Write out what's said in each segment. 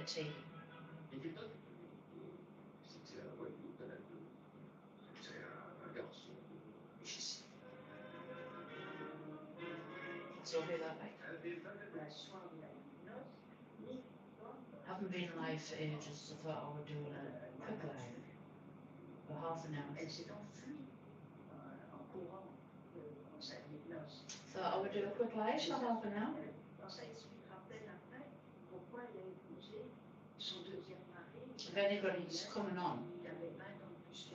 carbonated tea. So who that like? Haven't been live for ages, so I thought I would do a quick live for half an hour. Thought I would do a quick live for half an hour. If anybody's coming on,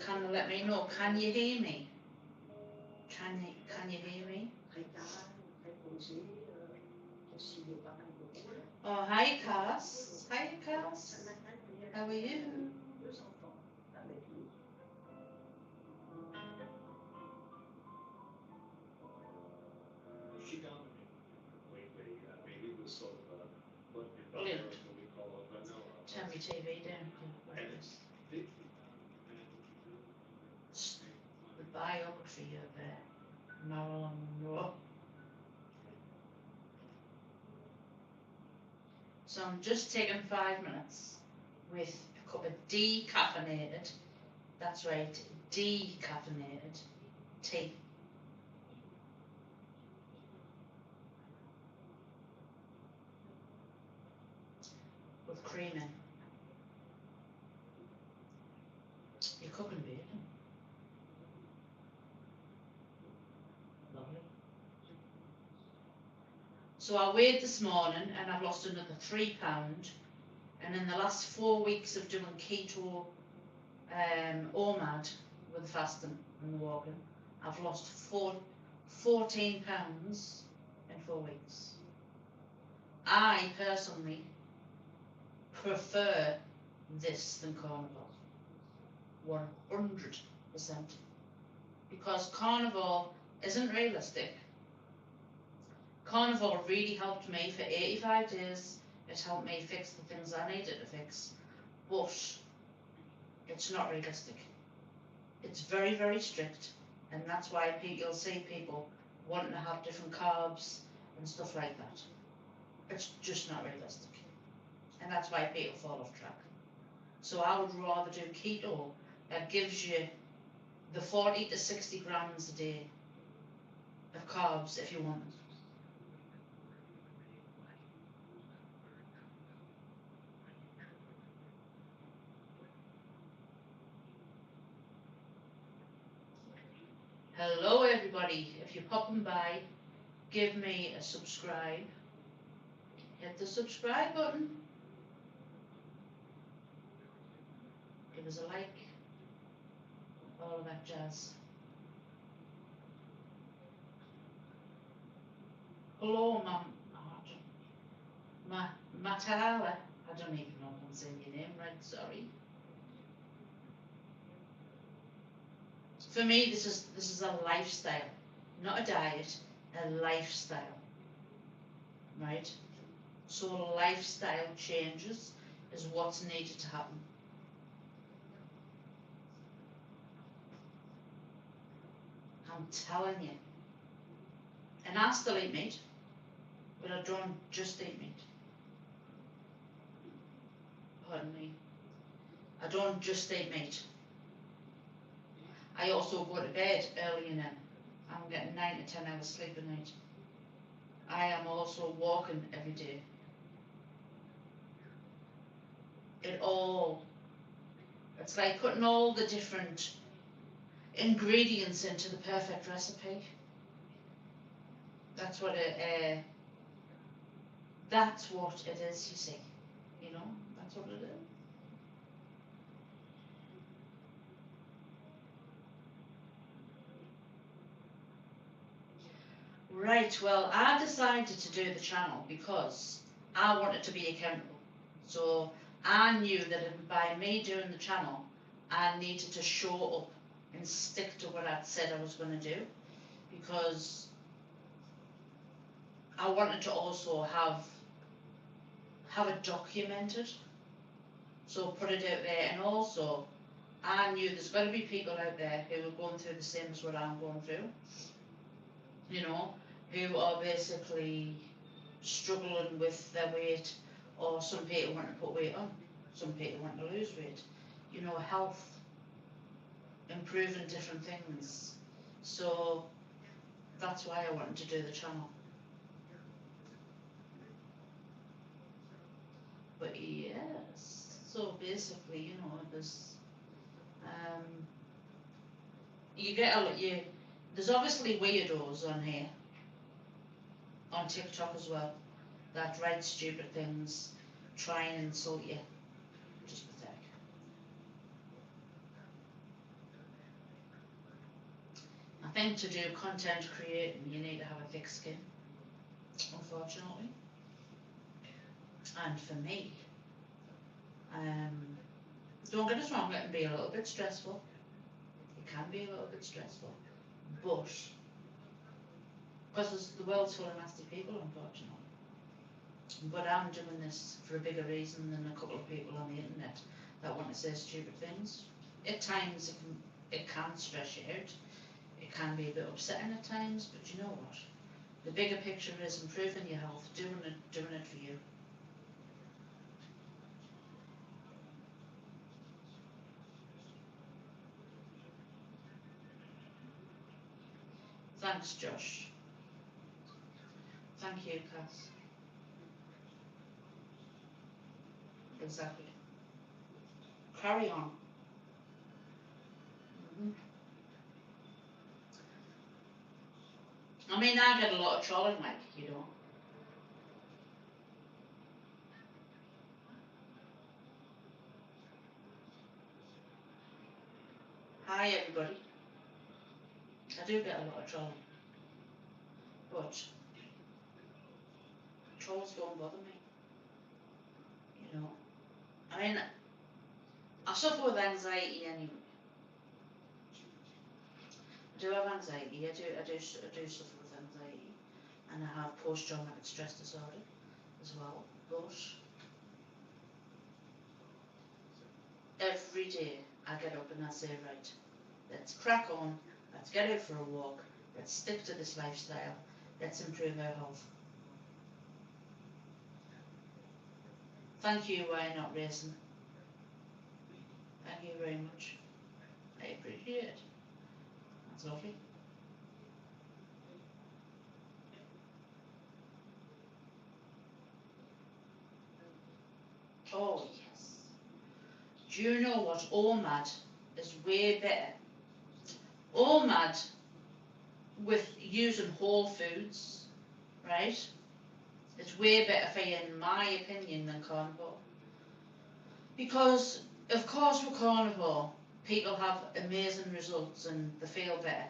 can they let me know? Can you hear me? Can you hear me? Oh, hi Cass. Hi Cass. How are you? Brilliant. Turn my TV down. The biography of Marilyn Monroe. So I'm just taking 5 minutes with a cup of decaffeinated, that's right, decaffeinated tea. With cream in. You're cooking bacon. Lovely. So I weighed this morning and I've lost another £3. And in the last 4 weeks of doing keto OMAD with the fasting and the walking, I've lost 14 pounds in 4 weeks. I personally prefer this than carnivore, 100%, because carnivore isn't realistic. Carnivore really helped me for 85 days. It helped me fix the things I needed to fix, but it's not realistic. It's very, very strict, and that's why you'll see people wanting to have different carbs and stuff like that. It's just not realistic, and that's why people fall off track. So I would rather do keto, that gives you the 40 to 60 grams a day of carbs if you want it. Hello everybody, if you're popping by, give me a subscribe. Hit the subscribe button. Give us a like. All that jazz. Hello, Matala. I don't even know if I'm saying your name right, sorry. For me, this is a lifestyle, not a diet, a lifestyle, right? So lifestyle changes is what's needed to happen. I'm telling you. And I still eat meat, but I don't just eat meat. Pardon me. I don't just eat meat. I also go to bed early in it. I'm getting 9 to 10 hours sleep a night. I am also walking every day. It's like putting all the different ingredients into the perfect recipe. That's what it is, you see. You know, that's what it is. Right, well, I decided to do the channel because I wanted to be accountable. So I knew that by me doing the channel, I needed to show up and stick to what I'd said I was going to do, because I wanted to also have it documented, so put it out there. And also I knew there's got to be people out there who are going through the same as what I'm going through, you know, who are basically struggling with their weight or some people want to put weight on, some people want to lose weight. You know, health, improving different things. So that's why I wanted to do the channel. But yes, so basically, you know, there's you get a lot. There's obviously weirdos on here, on TikTok as well, that write stupid things, try and insult you. Just pathetic. I think to do content creating, you need to have a thick skin, unfortunately. And for me, don't get us wrong, it can be a little bit stressful. It can be a little bit stressful, but because the world's full of nasty people, unfortunately. But I'm doing this for a bigger reason than a couple of people on the internet that want to say stupid things. At times it can stress you out. It can be a bit upsetting at times, but you know what? The bigger picture is improving your health, doing it for you. Thanks, Josh. Thank you, Cass. Exactly. Carry on. I mean, I get a lot of trolling, like, you know. Hi, everybody. I do get a lot of trolling, but trolls don't bother me, you know. I mean, I suffer with anxiety anyway. I do have anxiety. I do suffer with anxiety, and I have post-traumatic stress disorder as well. But every day I get up and I say, right, let's crack on. Let's get out for a walk. Let's stick to this lifestyle. Let's improve our health. Thank you, Why Not Racing. Thank you very much. I appreciate it. That's lovely. Oh, yes. Do you know what? OMAD is way better. OMAD, with using whole foods, right? It's way better for you, in my opinion, than carnivore. Because, of course, with carnivore, people have amazing results and they feel better.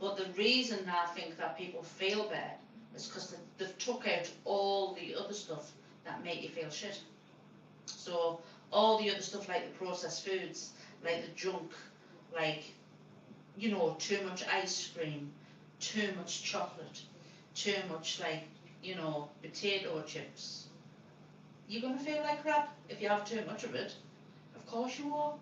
But the reason I think that people feel better is because they've took out all the other stuff that make you feel shit. So all the other stuff like the processed foods, like the junk, like, you know, too much ice cream, too much chocolate, too much, like, you know, potato chips. You're going to feel like crap if you have too much of it. Of course you are.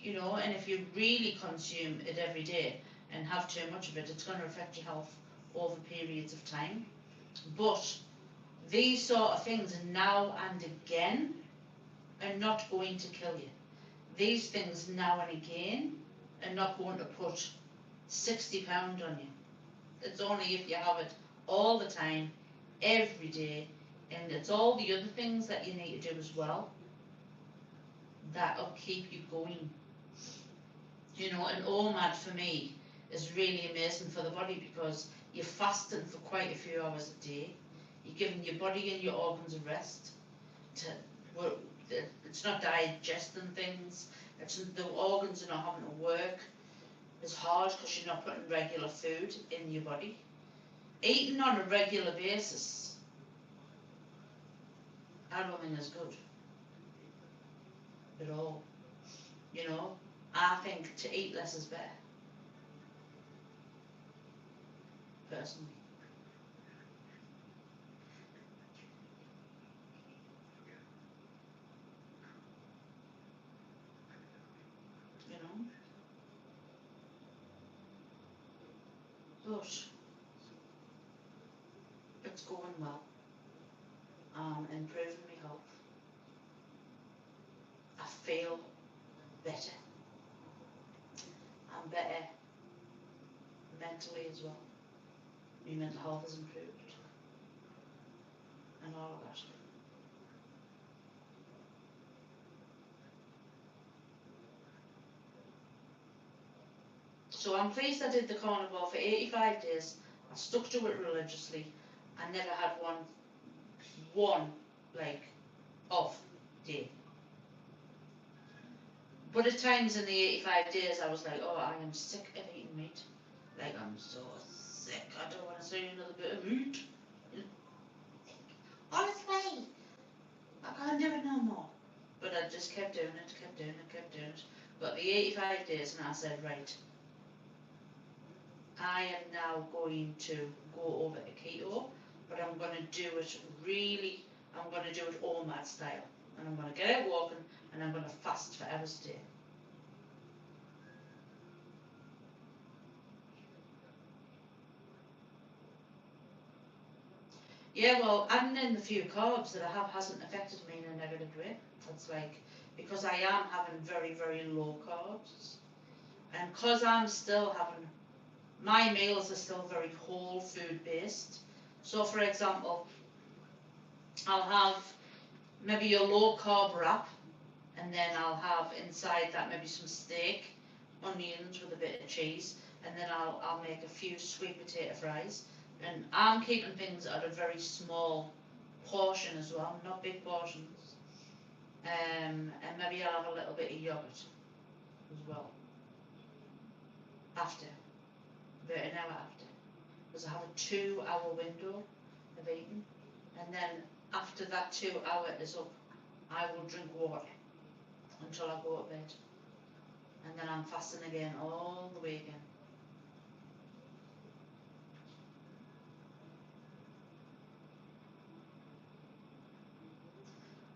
You know, and if you really consume it every day and have too much of it, it's going to affect your health over periods of time. But these sort of things now and again are not going to kill you. These things now and again are not going to put 60 pounds on you. It's only if you have it all the time, every day, and it's all the other things that you need to do as well that'll keep you going. You know, an OMAD for me is really amazing for the body because you're fasting for quite a few hours a day. You're giving your body and your organs a rest. It's not digesting things. The organs are not having to work as hard because you're not putting regular food in your body. Eating on a regular basis, I don't think is good at all. You know, I think to eat less is better, personally. You know, but it's going well. Improving my health. feel better. I'm better mentally as well. My mental health has improved and all of that. So I'm pleased I did the carnivore for 85 days. I stuck to it religiously. I never had one like off day. But at times in the 85 days I was like, oh, I am sick of eating meat. Like, I'm so sick, I don't want to see another bit of meat. Honestly, I can't do it no more. But I just kept doing it. Got the 85 days and I said, right, I am now going to go over to keto, but I'm going to do it really, I'm going to do it OMAD style. And I'm going to get out walking and I'm going to fast for hours a day. Yeah, well, adding in the few carbs that I have hasn't affected me in a negative way. It's like, because I am having very, very low carbs, and because I'm still having, my meals are still very whole food based. So for example, I'll have maybe a low carb wrap, and then I'll have inside that maybe some steak, onions with a bit of cheese, and then I'll make a few sweet potato fries. And I'm keeping things at a very small portion as well, not big portions. And maybe I'll have a little bit of yogurt as well after, about an hour after, because I have a 2-hour window of eating, and then after that 2 hour is up, I will drink water until I go to bed, and then I'm fasting again all the weekend.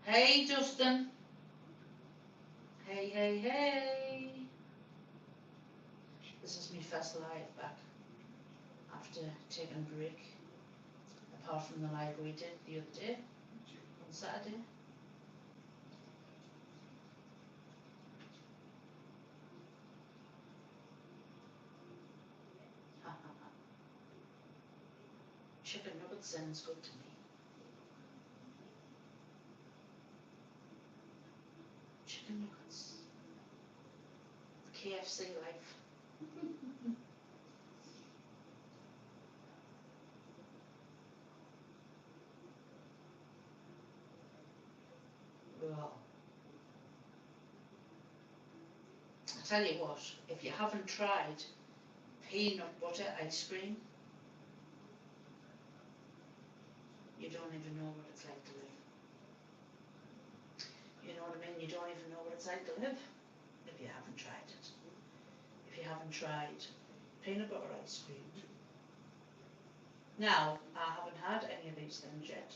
Hey Justin. Hey. This is my first live back after taking a break, apart from the live we did the other day on Saturday. Chicken nuggets sounds good to me. Chicken nuggets. KFC life. Well, I tell you what, if you haven't tried peanut butter ice cream, you don't even know what it's like to live. You know what I mean? You don't even know what it's like to live if you haven't tried it. If you haven't tried peanut butter ice cream. Now, I haven't had any of these things yet,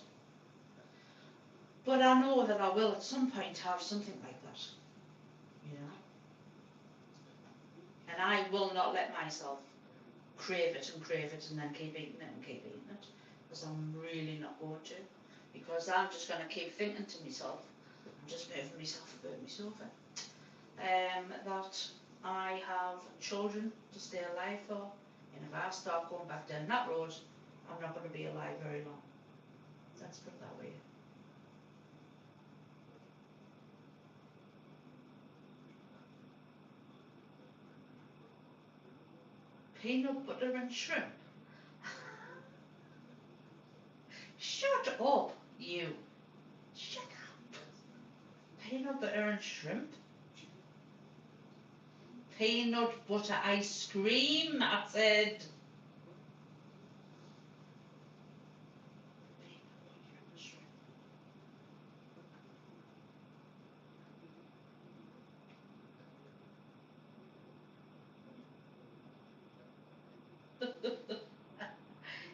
but I know that I will at some point have something like that, you know. And I will not let myself crave it and then keep eating it, because I'm really not going to, because I'm just going to keep thinking to myself, I'm just moving myself about my sofa, that I have children to stay alive for, and if I start going back down that road, I'm not going to be alive very long. Let's put it that way. Peanut butter and shrimp. Shut up, you. Shut up. Peanut butter and shrimp. Peanut butter ice cream, I said.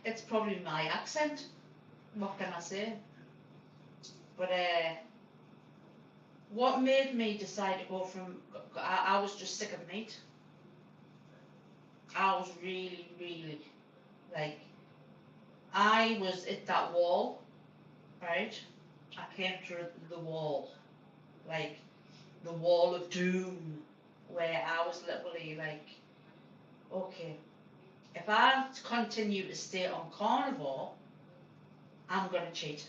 It's probably my accent. What can I say? But what made me decide to go from, I was just sick of meat. I was really, like, I was at that wall, right? I came to the wall. Like, the wall of doom, where I was literally like, okay, if I continue to stay on carnivore, I'm going to cheat.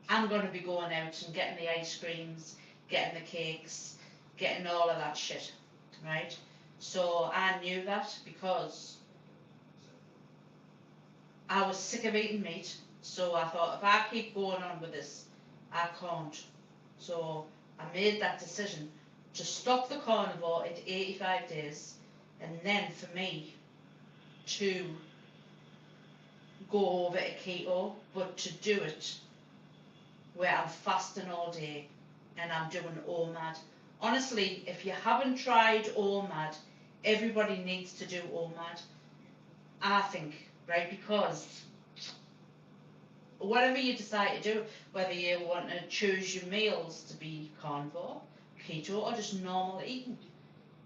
I'm going to be going out and getting the ice creams, getting the cakes, getting all of that shit, right? So I knew that because I was sick of eating meat. So I thought, if I keep going on with this, I can't. So I made that decision to stop the carnivore at 85 days, and then for me to go over to keto, but to do it where I'm fasting all day and I'm doing OMAD. Honestly, if you haven't tried OMAD, everybody needs to do OMAD, I think, right? Because whatever you decide to do, whether you want to choose your meals to be carnivore, keto, or just normal eating,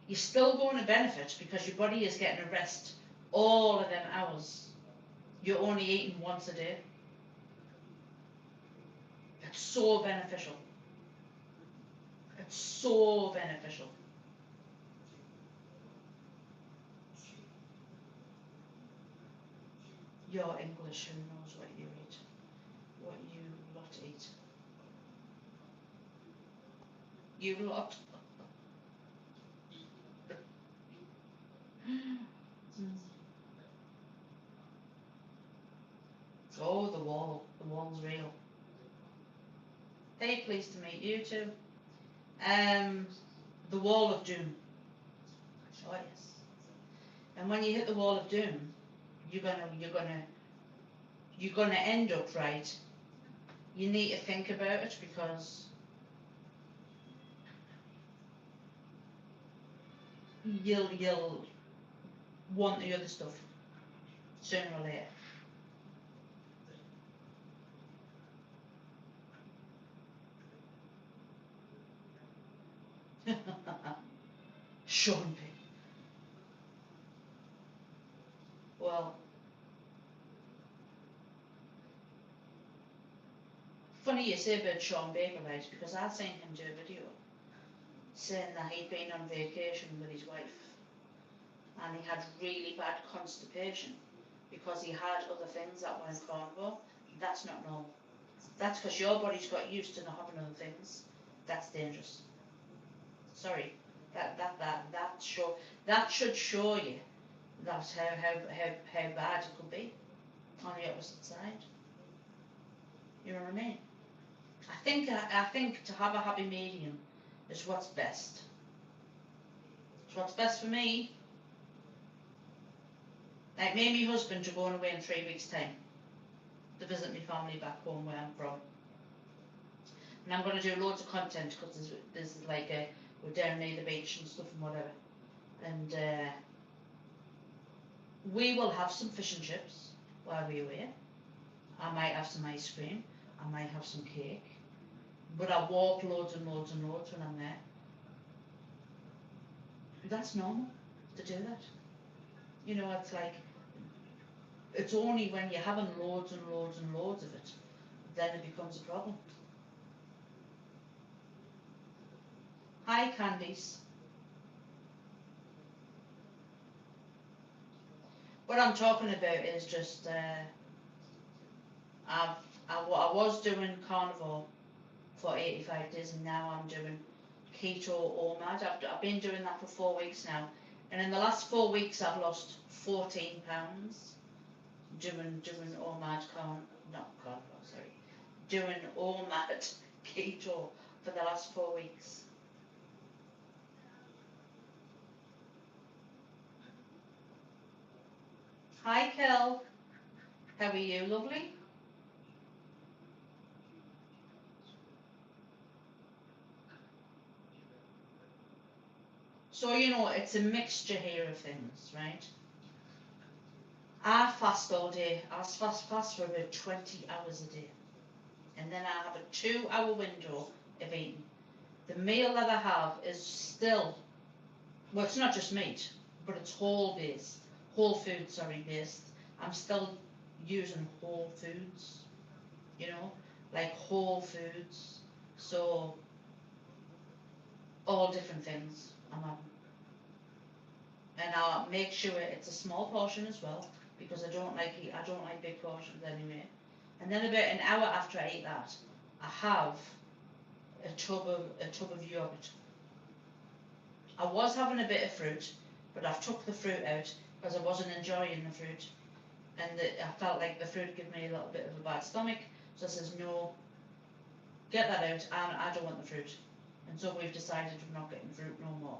you're still going to benefit because your body is getting a rest all of them hours. You're only eating once a day. It's so beneficial. It's so beneficial. You're English, who knows what you eat, what you lot eat. You lot. Oh, the wall. The wall's real. Hey, pleased to meet you too. The wall of doom. Oh yes. And when you hit the wall of doom, you're gonna end up right. You need to think about it because you'll want the other stuff sooner or later. Sean P. Well, funny you say about Sean Baker, right? Because I seen him do a video saying that he'd been on vacation with his wife and he had really bad constipation because he had other things that weren't carnivore. That's not normal. That's because your body's got used to not having other things. That's dangerous. Sorry. That should show you that how bad it could be on the opposite side. You know what I mean? I think to have a happy medium is what's best. It's what's best for me. Like me and my husband are going away in 3 weeks' time to visit my family back home where I'm from. And I'm going to do loads of content because there's like we're down near the beach and stuff and whatever. And we will have some fish and chips while we're away. I might have some ice cream. I might have some cake. But I walk loads and loads and loads when I'm there. That's normal to do that. You know, it's like, it's only when you're having loads and loads and loads of it, then it becomes a problem. Hi, Candice. What I'm talking about is just, I was doing carnivore for 85 days and now I'm doing keto OMAD. I've been doing that for 4 weeks now. And in the last 4 weeks I've lost 14 pounds doing OMAD doing OMAD keto for the last 4 weeks. Hi Kel, how are you, lovely? So, you know, it's a mixture here of things, right? I fast all day. I fast for about 20 hours a day. And then I have a 2-hour window of eating. The meal that I have is still, well, it's not just meat, but it's whole food based. I'm still using whole foods, you know, like whole foods. So all different things I'm having. And I'll make sure it's a small portion as well, because I don't like big portions anyway. And then about an hour after I eat that, I have a tub of yogurt. I was having a bit of fruit, but I've took the fruit out because I wasn't enjoying the fruit, and I felt like the fruit gave me a little bit of a bad stomach. So I says, no, get that out, and I don't want the fruit. And so we've decided we're not getting fruit no more.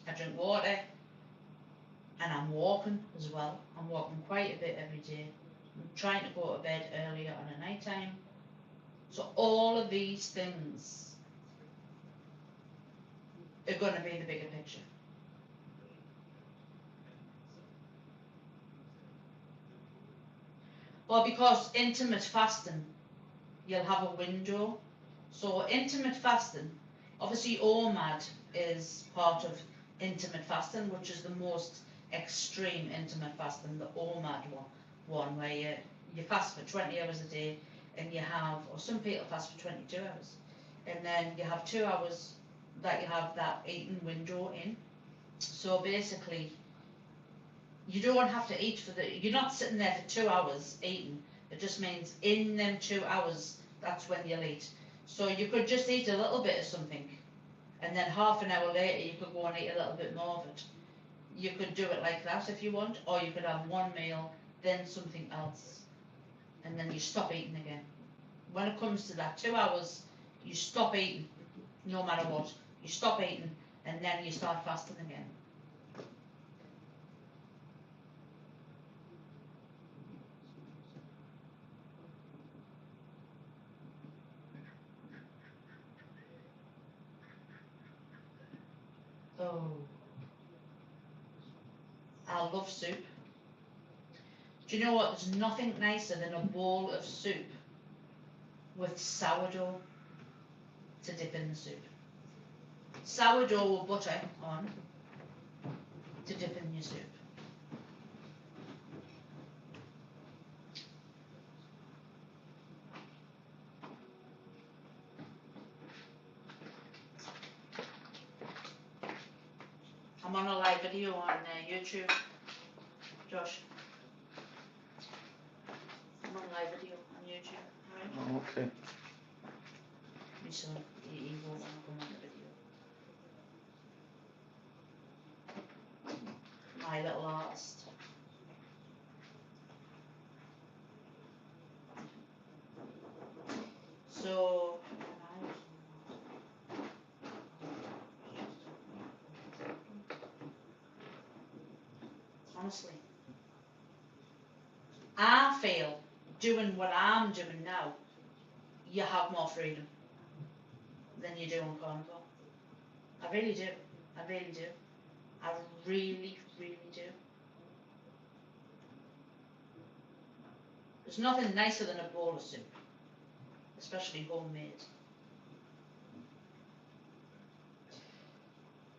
I drink water, and I'm walking as well. I'm walking quite a bit every day. I'm trying to go to bed earlier on a night time. So all of these things are going to be the bigger picture. Well, because intermittent fasting, you'll have a window. So intermittent fasting, obviously OMAD is part of intermittent fasting, which is the most extreme intermittent fasting, the OMAD one where you fast for 20 hours a day, and you have, or some people fast for 22 hours, and then you have 2 hours that you have that eating window in. So basically, you don't have to eat you're not sitting there for 2 hours eating. It just means in them 2 hours, that's when you'll eat. So you could just eat a little bit of something, and then half an hour later you could go and eat a little bit more of it. You could do it like that if you want, or you could have one meal, then something else, and then you stop eating again. When it comes to that 2 hours, you stop eating, no matter what. You stop eating, and then you start fasting again. Oh, I love soup. Do you know what? There's nothing nicer than a bowl of soup with sourdough to dip in the soup. Sourdough with butter on to dip in your soup. I'm on a live video on YouTube, Josh. I'm on a live video on YouTube, right? Oh, okay. My son, he won't want to come on the video. My little artist. So, honestly, I feel doing what I'm doing now, you have more freedom than you do on carnival. I really do. I really do. I really, really do. There's nothing nicer than a bowl of soup, especially homemade.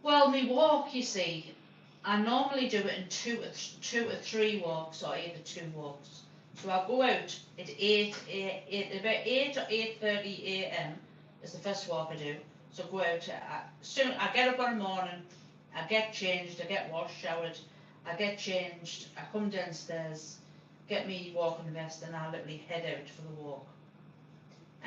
Well, me walk, you see, I normally do it in two or three walks, or either 2 walks. So I go out at about 8 or 8:30 a.m. is the first walk I do. So go out, soon I get up in the morning, I get changed, I get washed, showered, I get changed, I come downstairs, get me walking vest, and I literally head out for the walk.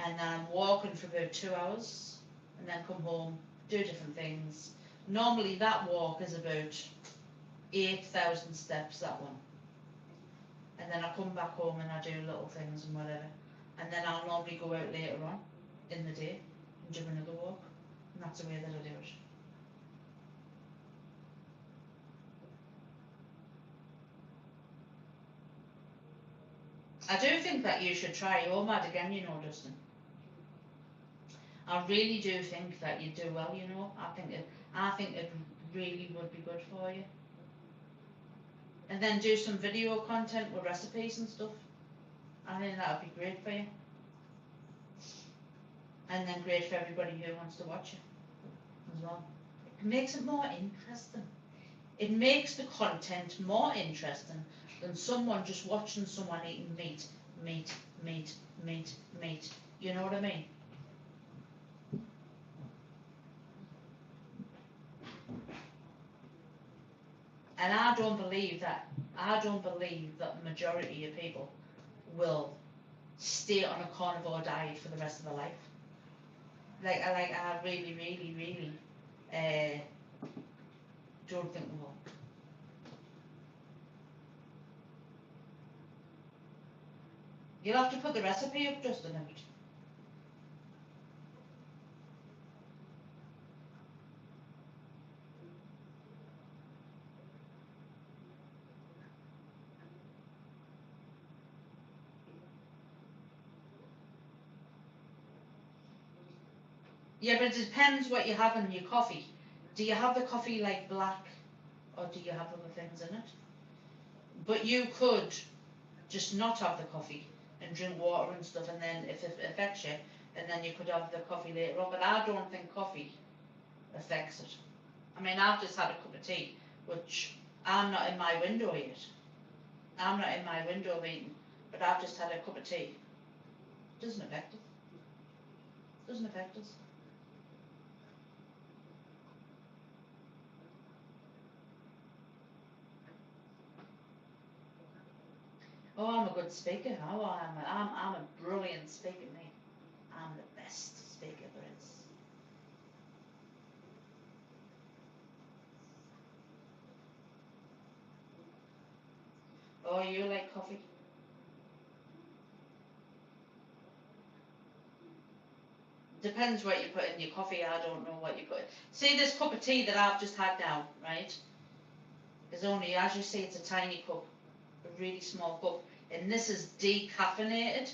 And then I'm walking for about 2 hours, and then come home, do different things. Normally that walk is about 8,000 steps, that one. And then I come back home and I do little things and whatever. And then I'll normally go out later on in the day and do another walk. And that's the way that I do it. I do think that you should try OMAD again, you know, Dustin. I really do think that you do well, you know. I think it really would be good for you. And then do some video content with recipes and stuff. I think that would be great for you. And then great for everybody who wants to watch it as well. It makes it more interesting. It makes the content more interesting than someone just watching someone eating meat. You know what I mean? And I don't believe that the majority of people will stay on a carnivore diet for the rest of their life. I really, really, really don't think they will. You'll have to put the recipe up, Justin, a bit. Yeah, but it depends what you have in your coffee. Do you have the coffee like black, or do you have other things in it? But you could just not have the coffee and drink water and stuff, and then if it affects you, and then you could have the coffee later on. But I don't think coffee affects it. I mean, I've just had a cup of tea, which I'm not in my window yet. I'm not in my window meeting, but I've just had a cup of tea. Doesn't affect it. Doesn't affect us. Oh, I'm a good speaker. Oh, I'm a brilliant speaker, mate. I'm the best speaker there is. Oh, you like coffee? Depends what you put in your coffee. I don't know what you put. See this cup of tea that I've just had now, right? Is only, as you see, it's a tiny cup, a really small cup, and this is decaffeinated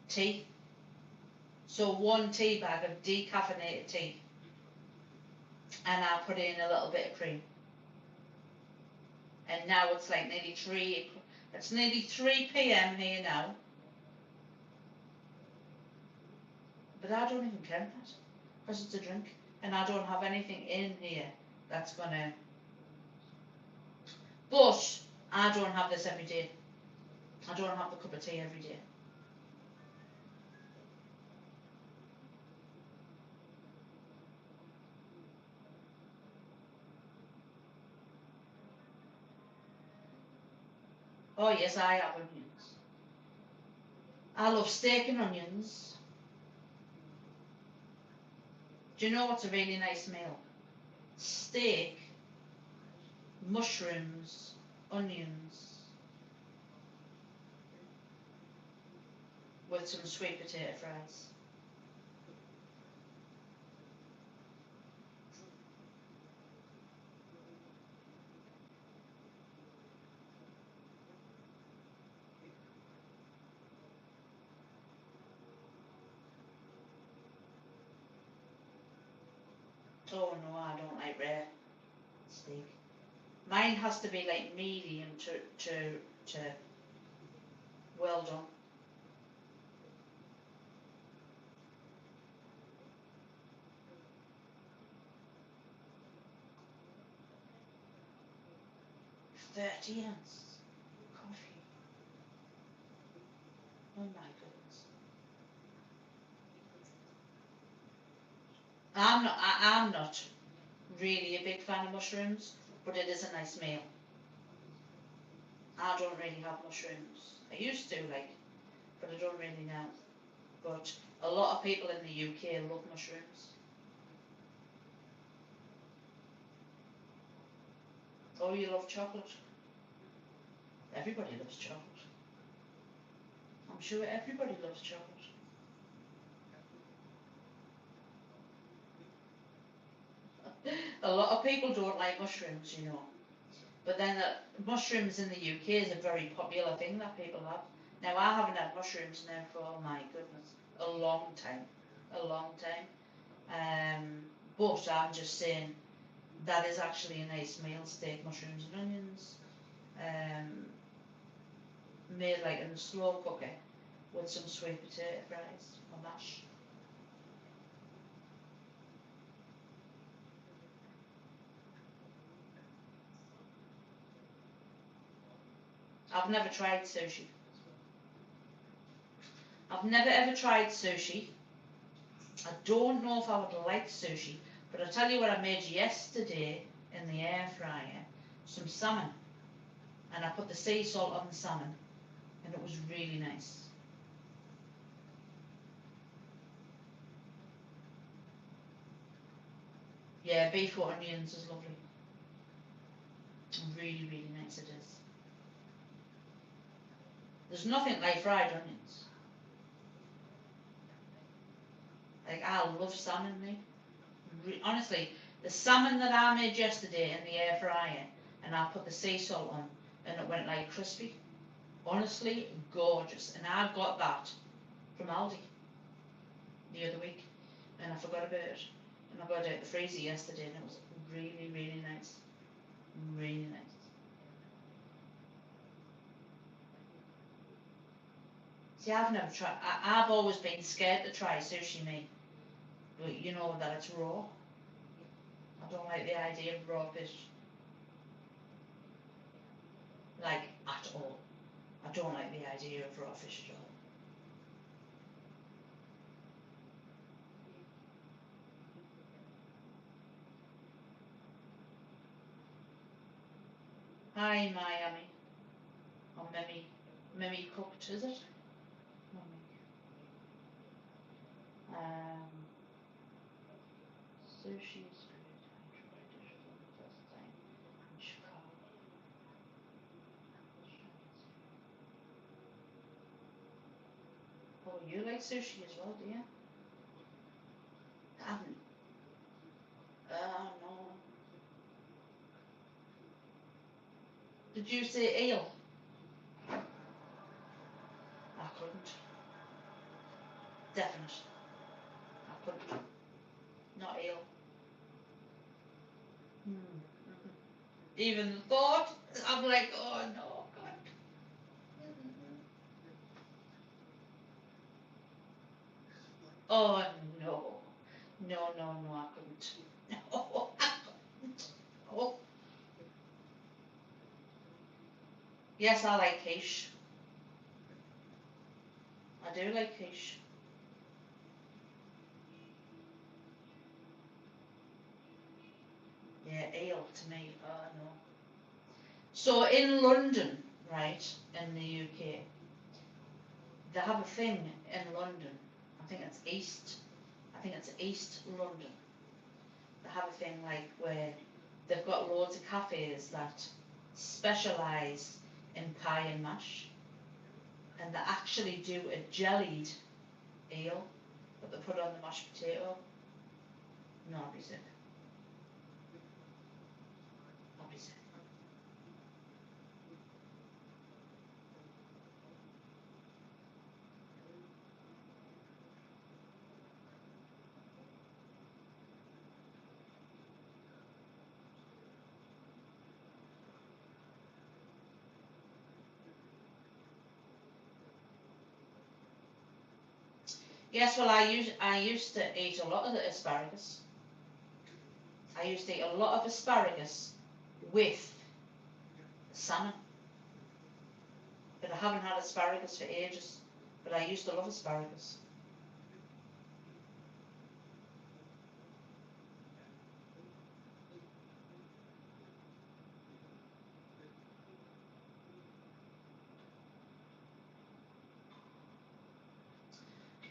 tea. So 1 tea bag of decaffeinated tea, and I put in a little bit of cream. And now it's like nearly 3. It's nearly 3 p.m. here now. But I don't even count that, because it's a drink, and I don't have anything in here that's gonna. But I don't have this every day. I don't have the cup of tea every day. Oh yes, I have onions. I love steak and onions. Do you know what's a really nice meal? Steak, mushrooms, onions, with some sweet potato fries. Oh no, I don't like rare steak. Mine has to be like medium to well done. £30 coffee. Oh my goodness. I'm not really a big fan of mushrooms, but it is a nice meal. I don't really have mushrooms. I used to like, but I don't really now. But a lot of people in the UK love mushrooms. Oh, you love chocolate? Everybody loves chocolate. I'm sure everybody loves chocolate. A lot of people don't like mushrooms, you know. But then mushrooms in the UK is a very popular thing that people have. Now, I haven't had mushrooms now for, oh my goodness, a long time. A long time. But I'm just saying that is actually a nice meal, steak, mushrooms and onions. Made like in a slow cooker with some sweet potato fries or mash. I've never tried sushi. I've never ever tried sushi. I don't know if I would like sushi, but I'll tell you what I made yesterday in the air fryer. some salmon, and I put the sea salt on the salmon, and it was really nice. Yeah, beef with onions is lovely. Really, really nice it is. There's nothing like fried onions. Like, I love salmon, me. Honestly, the salmon that I made yesterday in the air fryer, and I put the sea salt on, and it went like crispy. Honestly, gorgeous. And I got that from Aldi the other week, and I forgot about it. And I got it out the freezer yesterday, and it was really, really nice. Really nice. See, I've never tried. I've always been scared to try sushi, me. But you know that it's raw. I don't like the idea of raw fish. Like, at all. I don't like the idea of raw fish at all. Hi, Miami. Or Mimi. Mimi cooked, is it? Mimi. Sushi is good. I tried it for the first time in Chicago. Oh, you like sushi as well, do you? I haven't. No. Did you say eel? I couldn't. Definite. I couldn't. Not eel. Mm-hmm. Even the thought, I'm like, oh no, God. Oh no. No, no, no, I couldn't. No, I couldn't. Oh. Yes, I like quiche. I do like quiche. Yeah, eel to me, oh no. So in London, right, in the UK, they have a thing in London, I think it's East London. They have a thing like where they've got loads of cafes that specialise in pie and mash, and they actually do a jellied eel that they put on the mashed potato. No, I'll be sick. I'll be sick. Yes, well, I used to eat a lot of the asparagus. I used to eat a lot of asparagus with salmon, but I haven't had asparagus for ages. But I used to love asparagus.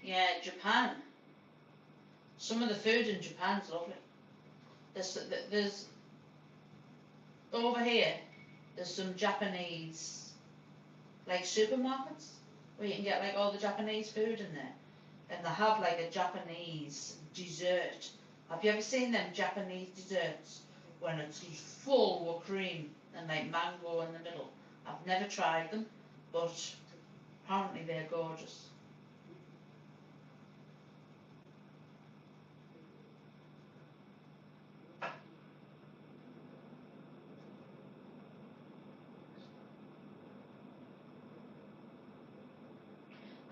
Yeah, Japan. Some of the food in Japan's lovely. There's over here. There's some Japanese like supermarkets where you can get like all the Japanese food in there, and they have like a Japanese dessert. Have you ever seen them Japanese desserts when it's full with cream and like mango in the middle? I've never tried them, but apparently they're gorgeous.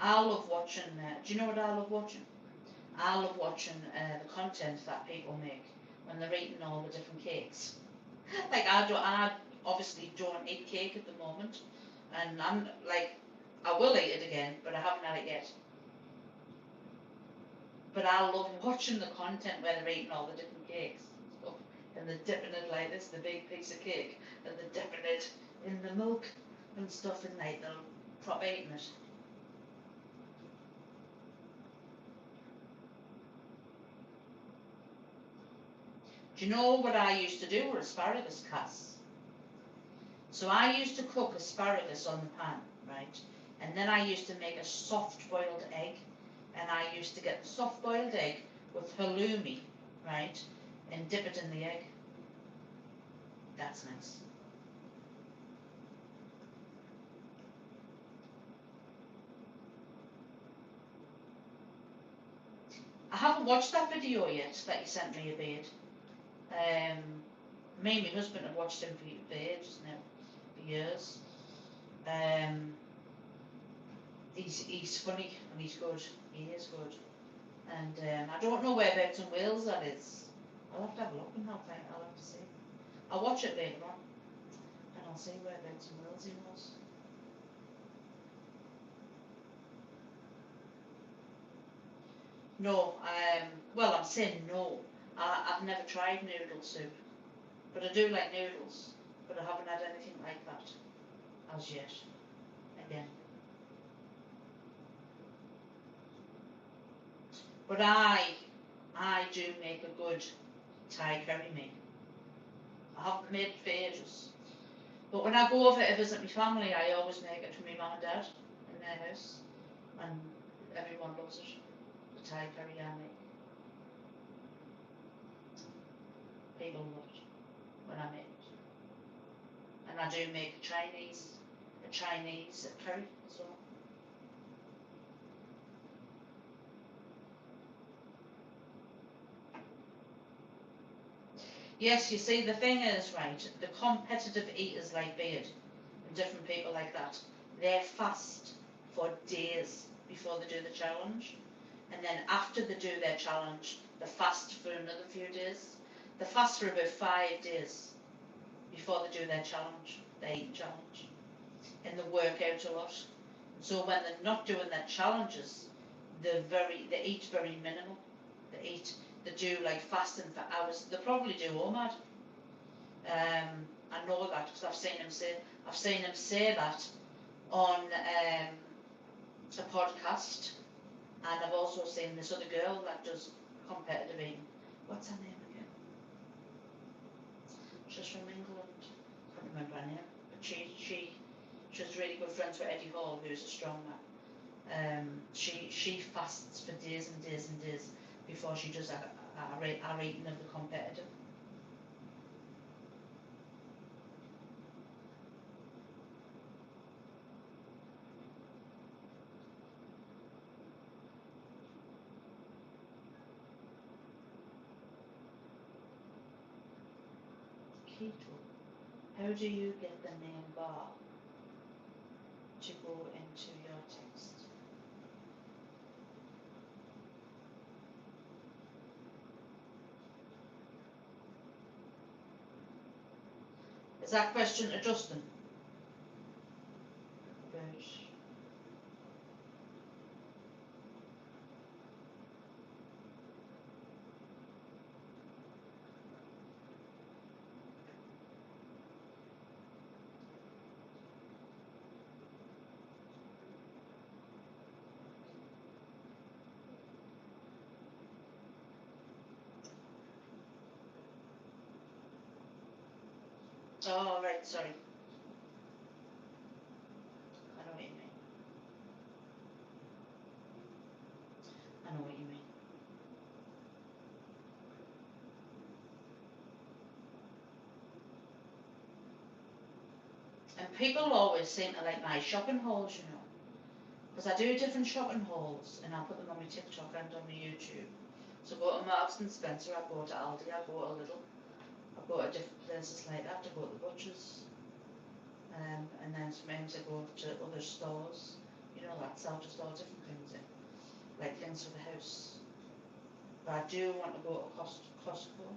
I love watching. Do you know what I love watching? I love watching the content that people make when they're eating all the different cakes. Like I obviously don't eat cake at the moment, and I'm like, I will eat it again, but I haven't had it yet. But I love watching the content where they're eating all the different cakes and stuff. and they're dipping it like this, the big piece of cake, and they're dipping it in the milk and stuff, and like they're proper eating it. Do you know what I used to do with asparagus, Cass? So I used to cook asparagus on the pan, right? And then I used to make a soft boiled egg, and I used to get the soft boiled egg with halloumi, right? And dip it in the egg. That's nice. I haven't watched that video yet that you sent me, Abid. Me and my husband have watched him for ages now, for years. He's funny and he's good. He is good. And I don't know whereabouts in Wales that is. I'll have to have a look and I'll have to see. I'll watch it later on and I'll see whereabouts in Wales he was. No, well, I'm saying no. I've never tried noodle soup, but I do like noodles, but I haven't had anything like that as yet. Again. But I do make a good Thai curry meal. I haven't made it for ages. But when I go over to visit my family, I always make it for my mum and dad in their house. And everyone loves it. The Thai curry I make. People love it when I make it. And I do make a Chinese curry as well. Yes, you see, the thing is, right, the competitive eaters like Beard and different people like that, they fast for days before they do the challenge. And then after they do their challenge, they fast for another few days. They fast for about 5 days before they do their challenge, their eating challenge. And they work out a lot. So when they're not doing their challenges, they eat very minimal. They do like fasting for hours. They probably do OMAD. I know that because I've seen him say that on a podcast, and I've also seen this other girl that does competitive eating. What's her name again? She's from England. I can't remember her name, but she's really good friends with Eddie Hall, who's a strongman. She fasts for days and days and days before she does our eating of the competitive. Keto. How do you get the name bar to go into your text? Is that question to Justin? Oh, right, sorry. I know what you mean. I know what you mean. And people always seem to like my shopping hauls, you know. Because I do different shopping hauls and I put them on my TikTok and on my YouTube. So I go to Marks and Spencer, I go to Aldi, I go to Lidl, I go to different places like that, I go to the butchers. And then sometimes I go to other stores, you know, that sell just all different things in, like things for the house. But I do want to go to Costco.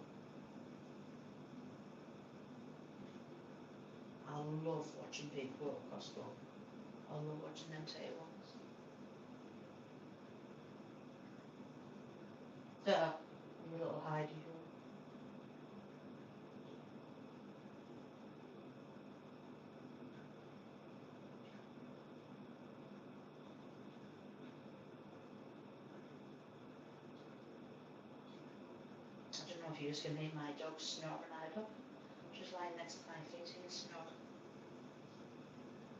I love watching people go to Costco. I love watching them take ones. A little Heidi hole. of you can hear my dog snoring either. She's lying next to my feet here,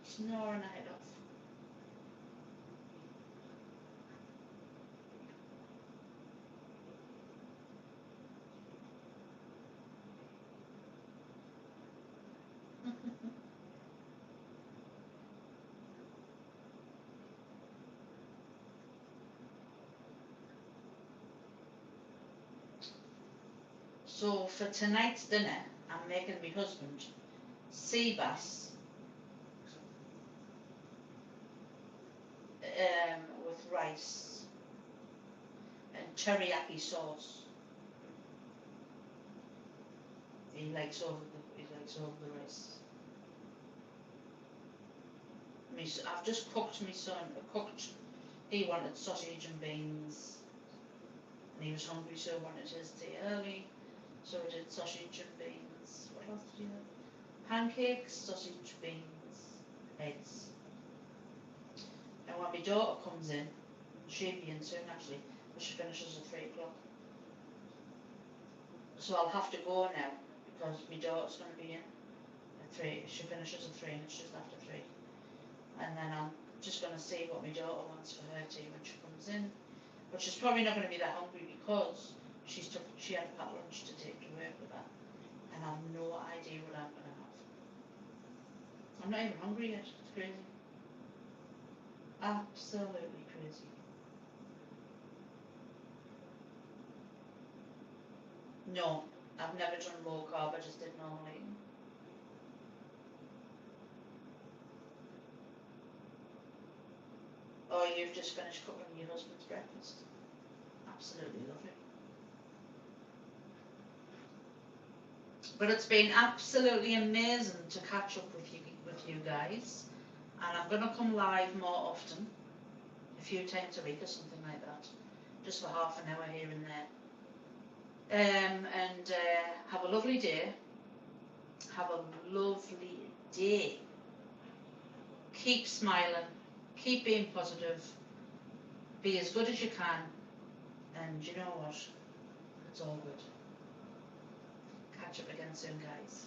snoring eyed off. So for tonight's dinner, I'm making my husband sea bass with rice and teriyaki sauce. He likes over the rice. I've just cooked my son. He wanted sausage and beans, and he was hungry, so he wanted his tea early. So I did sausage and beans. What else did you have? Pancakes, sausage, beans, eggs. And when my daughter comes in, she'll be in soon actually, but she finishes at 3 o'clock. So I'll have to go now because my daughter's going to be in at 3. She finishes at 3 and it's just after 3. And then I'm just going to see what my daughter wants for her tea when she comes in. But she's probably not going to be that hungry because she had a packed lunch to take to work with her, and I've no idea what I'm going to have. I'm not even hungry yet. It's crazy. Absolutely crazy. No, I've never done low carb. I just did normal eating. Oh, you've just finished cooking your husband's breakfast. Absolutely lovely. But it's been absolutely amazing to catch up with you guys, and I'm going to come live more often, a few times a week or something like that, just for half an hour here and there. And have a lovely day. Have a lovely day. Keep smiling. Keep being positive. Be as good as you can. And you know what? It's all good. Catch up again soon, guys.